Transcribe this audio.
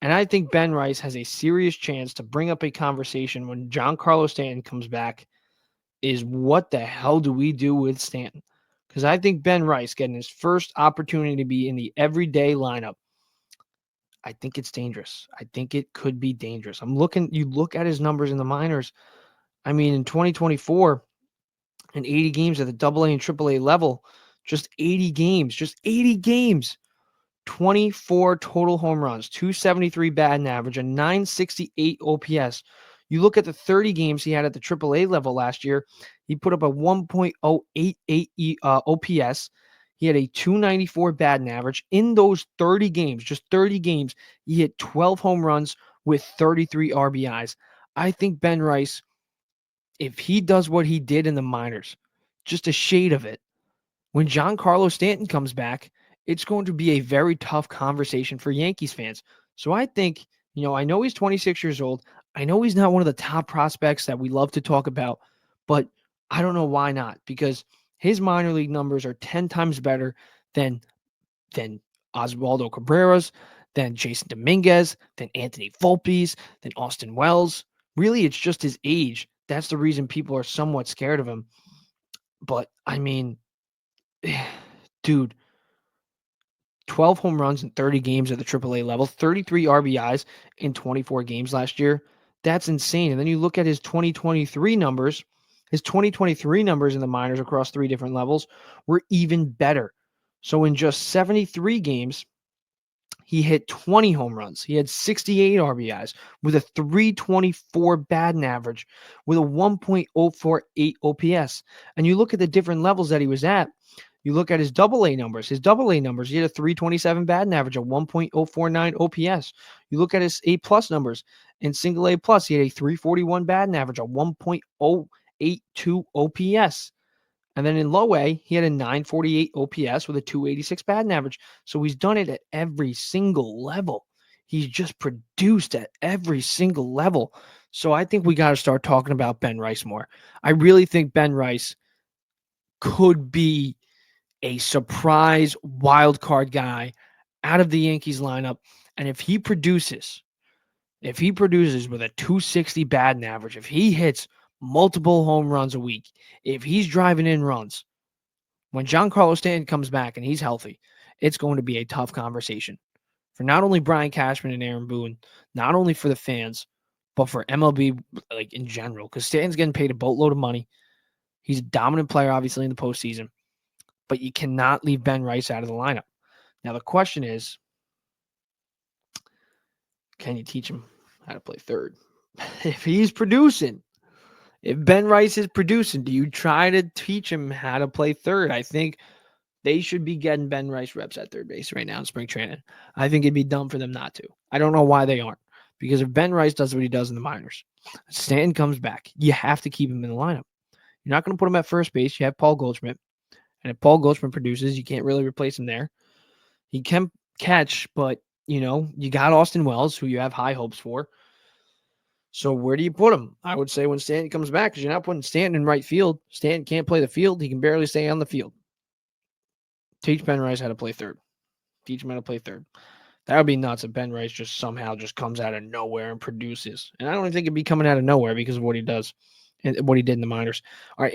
And I think Ben Rice has a serious chance to bring up a conversation when Giancarlo Stanton comes back is what the hell do we do with Stanton? Because I think Ben Rice getting his first opportunity to be in the everyday lineup, I think it's dangerous. I think it could be dangerous. You look at his numbers in the minors. I mean, in 2024, in 80 games at the AA and AAA level, just 80 games, 24 total home runs, 273 batting average, a 968 OPS. You look at the 30 games he had at the AAA level last year, he put up a 1.088 OPS. He had a 294 batting average. In those 30 games, just 30 games, he hit 12 home runs with 33 RBIs. I think Ben Rice, if he does what he did in the minors, just a shade of it, when Giancarlo Stanton comes back, it's going to be a very tough conversation for Yankees fans. So I think, I know he's 26 years old. I know he's not one of the top prospects that we love to talk about, but I don't know why not, because his minor league numbers are 10 times better than than Oswaldo Cabrera's, than Jason Dominguez, than Anthony Volpe's, than Austin Wells. Really, it's just his age. That's the reason people are somewhat scared of him. But I mean, dude, 12 home runs in 30 games at the AAA level, 33 RBIs in 24 games last year. That's insane. And then you look at his 2023 numbers. His 2023 numbers in the minors across three different levels were even better. So in just 73 games, he hit 20 home runs. He had 68 RBIs with a 324 batting average with a 1.048 OPS. And you look at the different levels that he was at. You look at his AA numbers. His AA numbers, he had a 327 batting average, a 1.049 OPS. You look at his A plus numbers. In single A plus, he had a 341 batting average, a 1.082 OPS. And then in low A, he had a 948 OPS with a 286 batting average. So he's done it at every single level. He's just produced at every single level. So I think we got to start talking about Ben Rice more. I really think Ben Rice could be a surprise wild card guy out of the Yankees lineup. And if he produces with a 260 batting average, if he hits multiple home runs a week, if he's driving in runs, when Giancarlo Stanton comes back and he's healthy, it's going to be a tough conversation for not only Brian Cashman and Aaron Boone, not only for the fans, but for MLB like in general, because Stanton's getting paid a boatload of money. He's a dominant player, obviously, in the postseason, but you cannot leave Ben Rice out of the lineup. Now, the question is, can you teach him how to play third? If he's producing, if Ben Rice is producing, do you try to teach him how to play third? I think they should be getting Ben Rice reps at third base right now in spring training. I think it'd be dumb for them not to. I don't know why they aren't. Because if Ben Rice does what he does in the minors, Stanton comes back, you have to keep him in the lineup. You're not going to put him at first base. You have Paul Goldschmidt. And if Paul Goldschmidt produces, you can't really replace him there. He can catch, but, you got Austin Wells, who you have high hopes for. So where do you put him? I would say when Stanton comes back, because you're not putting Stanton in right field. Stanton can't play the field. He can barely stay on the field. Teach Ben Rice how to play third. Teach him how to play third. That would be nuts if Ben Rice just somehow just comes out of nowhere and produces. And I don't think it'd be coming out of nowhere because of what he does and what he did in the minors. All right.